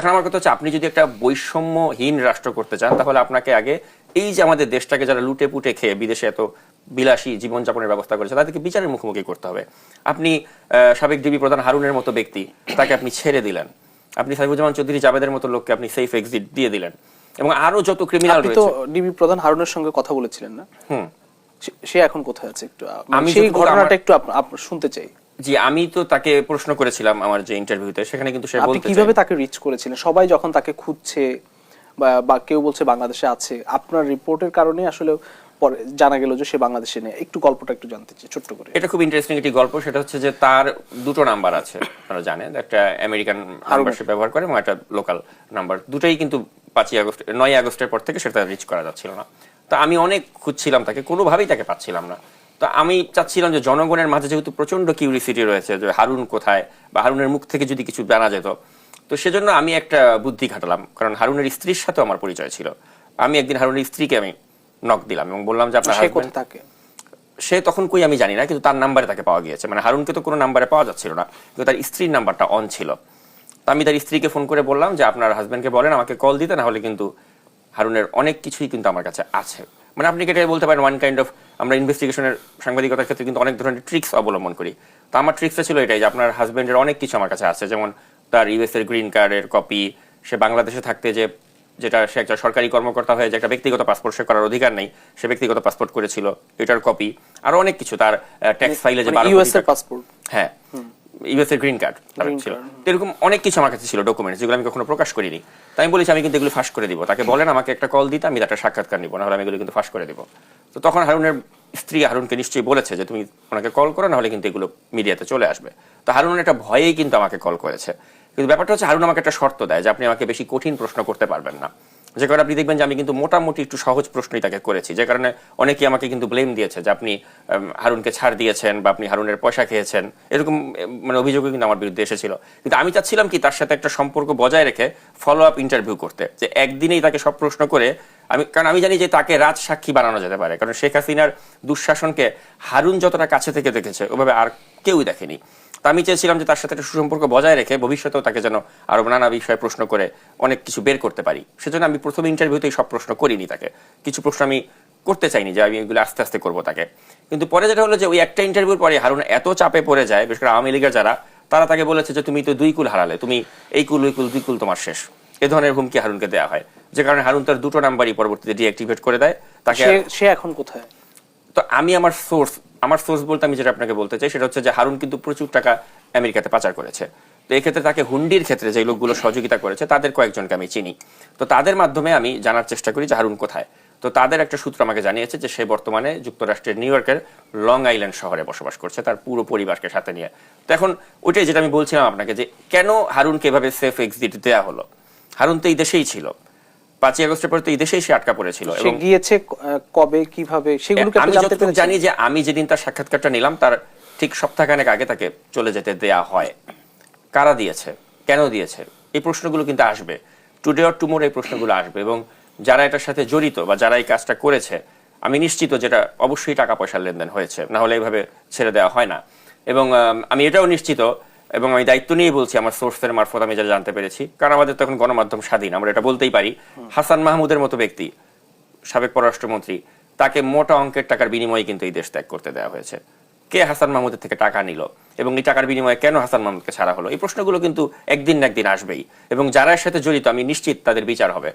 এখন আমার কথা হচ্ছে, আপনি যদি একটা বৈষম্যহীন রাষ্ট্র করতে চান, তাহলে আপনাকে আগে এই যে আমাদের দেশটাকে যারা লুটে পুটে খেয়ে বিদেশে এত বিলাসী জীবনযাপনের ব্যবস্থা করেছে তাদেরকে বিচারের মুখোমুখি করতে হবে। আপনি সাবেক ডিবি প্রধান হারুনের মতো ব্যক্তি, তাকে আপনি ছেড়ে দিলেন। আপনি সাইফুজ্জামান চৌধুরী জাবেদের মতো লোককে আপনি সেফ এক্সিট দিয়ে দিলেন। এবং আরো যত ক্রিমিনাল রয়েছে। আপনি তো ডিবি প্রধান হারুনের সঙ্গে কথা বলেছিলেন না? সে এখন কোথায় আছে? একটু আমি সেই ঘটনাটা একটু শুনতে চাই। জি, আমি তো তাকে প্রশ্ন করেছিলাম আমার যে ইন্টারভিউতে, সেখানে কিন্তু সে বলতে আপনি কিভাবে তাকে রিচ করেছিলেন? সবাই যখন তাকে খুঁজছে বা কেউ বলছে বাংলাদেশে আছে, আপনার রিপোর্টের কারণে আসলে পরে জানা গেল যে সে বাংলাদেশে নেই। একটু গল্পটা একটু জানতে চাই ছোট্ট করে। এটা খুব ইন্টারেস্টিং একটি গল্প। সেটা হচ্ছে যে তার দুটো নাম্বার আছে, আপনারা জানেন, একটা আমেরিকান নাম্বার সে ব্যবহার করে এবং একটা লোকাল নাম্বার। দুটোই কিন্তু 9 আগস্টের পর থেকে সেটা রিচ করা যাচ্ছিল না। তো আমি অনেক খুঁজছিলাম তাকে, কোনোভাবেই তাকে পাচ্ছিলাম না। তো আমি চাচ্ছিলাম যে জনগণের মাঝে যেহেতু প্রচন্ড কিউরিসিটি রয়েছে যে হারুন কোথায়, বা হারুনের মুখ থেকে যদি কিছু জানা যেত, তো সেজন্য আমি একটা বুদ্ধি খাটালাম। কারণ হারুনের স্ত্রীর সাথেও আমার পরিচয় ছিল। আমি একদিন হারুনের স্ত্রীকে আমি নক দিলাম এবং বললাম যে আপনার হাজবেন্ড থাকে। সে তখন কই আমি জানি না, কিন্তু তার নাম্বারে তাকে পাওয়া গিয়েছে। মানে হারুনকে তো কোনো নাম্বারে পাওয়া যাচ্ছিল না, কিন্তু তার স্ত্রীর নাম্বারটা অন ছিল। তো আমি তার স্ত্রীকে ফোন করে বললাম যে আপনার হাজবেন্ডকে বলেন আমাকে কল দিতে, না হলে কিন্তু হারুনের অনেক কিছুই কিন্তু আমার কাছে আছে। মানে আপনি এটা বলতে পারেন ওয়ান কাইন্ড অফ, আমরা ইনভেস্টিগেশনের সাংবাদিকতার ক্ষেত্রে কিন্তু অনেক ধরনের ট্রিক্স অবলম্বন করি। তো আমার ট্রিক্সটা ছিল এটাই যে আপনার হাজবেন্ডের অনেক কিছু আমার কাছে আছে, যেমন তার ইউএস এর গ্রিন কার্ডের কপি, সে বাংলাদেশে থাকতে যেটা সে একটা সরকারি কর্মকর্তা হয়ে যে একটা ব্যক্তিগত পাসপোর্ট সে করার অধিকার নেই, সে ব্যক্তিগত পাসপোর্ট করেছিল, এটার কপি, আরো অনেক কিছু, তার ট্যাক্স ফাইলে যে ইউএস এর পাসপোর্ট, হ্যাঁ ইউএস এর গ্রিন কার্ড ছিল, এরকম অনেক কিছু আমার কাছে ছিল, ডকুমেন্টস যেগুলো আমি কখনো প্রকাশ করিনি। তাই আমি বলেছি আমি কিন্তু এগুলো ফাঁস করে দিব। তাকে বলেন আমাকে একটা কল দিতে, আমি একটা সাক্ষাৎকার নিব, না হলে আমি এগুলো কিন্তু ফাঁস করে দিব। তো তখন হারুনের স্ত্রী হারুনকে নিশ্চয়ই বলেছে যে তুমি ওনাকে কল করো, না হলে কিন্তু এগুলো মিডিয়াতে চলে আসবে। তো হারুন একটা ভয়েই কিন্তু আমাকে কল করেছে। কিন্তু ব্যাপারটা হচ্ছে হারুন আমাকে একটা শর্ত দেয় যে আপনি আমাকে বেশি কঠিন প্রশ্ন করতে পারবেন না। যে কারণে আপনি দেখবেন যে আমি কিন্তু মোটামুটি একটু সহজ প্রশ্নই তাকে করেছি, যে কারণে অনেকেই আমাকে কিন্তু ব্লেম দিয়েছে যে আপনি হারুনকে ছাড় দিয়েছেন বা আপনি হারুনের পয়সা খেয়েছেন, এরকম মানে অভিযোগও কিন্তু আমার বিরুদ্ধে এসেছিল। কিন্তু আমি চাচ্ছিলাম কি তার সাথে একটা সম্পর্ক বজায় রেখে ফলো আপ ইন্টারভিউ করতে, যে একদিনেই তাকে সব প্রশ্ন করে কারণ আমি জানি যে তাকে রাজ সাক্ষী বানানো যেতে পারে। কারণ শেখ হাসিনার দুঃশাসনকে হারুন যতটা কাছে থেকে দেখেছে ওভাবে আর কেউই দেখেনি। তা আমি চেয়েছিলাম যে তার সাথে একটা সুসম্পর্ক বজায় রেখে ভবিষ্যতেও তাকে যেন আরো নানা বিষয়ে প্রশ্ন করে অনেক কিছু বের করতে পারি। সেজন্য আমি প্রথম ইন্টারভিউতেই সব প্রশ্ন করিনি তাকে, কিছু প্রশ্ন আমি করতে চাইনি, যে আমি এগুলো আস্তে আস্তে করবো তাকে। কিন্তু পরে যেটা হলো যে ওই একটা ইন্টারভিউর পরে হারুন এত চাপে পড়ে যায়, বিশেষ করে আওয়ামী লীগের যারা, তারা তাকে বলেছে যে তুমি তো 2 কুল হারালে, তুমি এই কুল ওই কুল 2 কুল তোমার শেষ, এ ধরনের হুমকি হারুনকে দেওয়া হয়। যে কারণে হারুন তার 2টো নাম্বারই পরবর্তীতে ডিঅ্যাক্টিভেট করে দেয় তাকে। সে এখন কোথায়? তো আমি আমার সোর্স বলতে আমি যেটা আপনাকে বলতে চাই সেটা হচ্ছে যে হারুন কিন্তু প্রচুর টাকা আমেরিকাতে পাচার করেছে। তো এই ক্ষেত্রে তাকে হুন্ডির ক্ষেত্রে যে লোকগুলো সহযোগিতা করেছে তাদের কয়েকজনকে আমি চিনি। তো তাদের মাধ্যমে আমি জানার চেষ্টা করি যে হারুন কোথায়। তো তাদের একটা সূত্র আমাকে জানিয়েছে যে সে বর্তমানে যুক্তরাষ্ট্রের নিউ ইয়র্কের লং আইল্যান্ড শহরে বসবাস করছে তার পুরো পরিবারকে সাথে নিয়ে। তো এখন ওইটাই যেটা আমি বলছিলাম আপনাকে, যে কেন হারুনকে এভাবে সেফ এক্সিট দেওয়া হলো। হারুন তো এই দেশেই ছিল, 5 আগস্টের পরে তো এই দেশেই সে আটকা পড়েছিল। এবং গিয়েছে কবে কিভাবে সেগুলোকে আমি যতটুকু জানি যে আমি যেদিন তার সাক্ষাৎকারটা নিলাম তার ঠিক সপ্তাহখানেক আগে তাকে চলে যেতে দেয়া হয়। কারা দিয়েছে, কেন দিয়েছে, এই প্রশ্নগুলো কিন্তু আসবে, টুডে অর টুমোর এই প্রশ্নগুলো আসবে। এবং যারা এটার সাথে জড়িত বা যারা এই কাজটা করেছে আমি নিশ্চিত যেটা অবশ্যই টাকা পয়সার লেনদেন হয়েছে, না হলে এইভাবে ছেড়ে দেওয়া হয় না। এবং আমি এটাও নিশ্চিত এবং আমি দায়িত্ব নিয়ে বলছি আমার সোর্সের মারফত আমি যেটা জানতে পেরেছি, কারণ আমাদের তো এখন গণমাধ্যম স্বাধীন, আমরা এটা বলতেই পারি। হাসান মাহমুদের মতো ব্যক্তি, সাবেক পররাষ্ট্রমন্ত্রী, তাকে মোটা অঙ্কের টাকার বিনিময়ে কিন্তু এই দেশ ত্যাগ করতে দেওয়া হয়েছে। কে হাসান মাহমুদের থেকে টাকা নিল এবং এই টাকার বিনিময়ে কেন হাসান মাহমুদকে ছাড়া হলো, এই প্রশ্নগুলো কিন্তু একদিন না একদিন আসবেই এবং যারা এর সাথে জড়িত আমি নিশ্চিত তাদের বিচার হবে।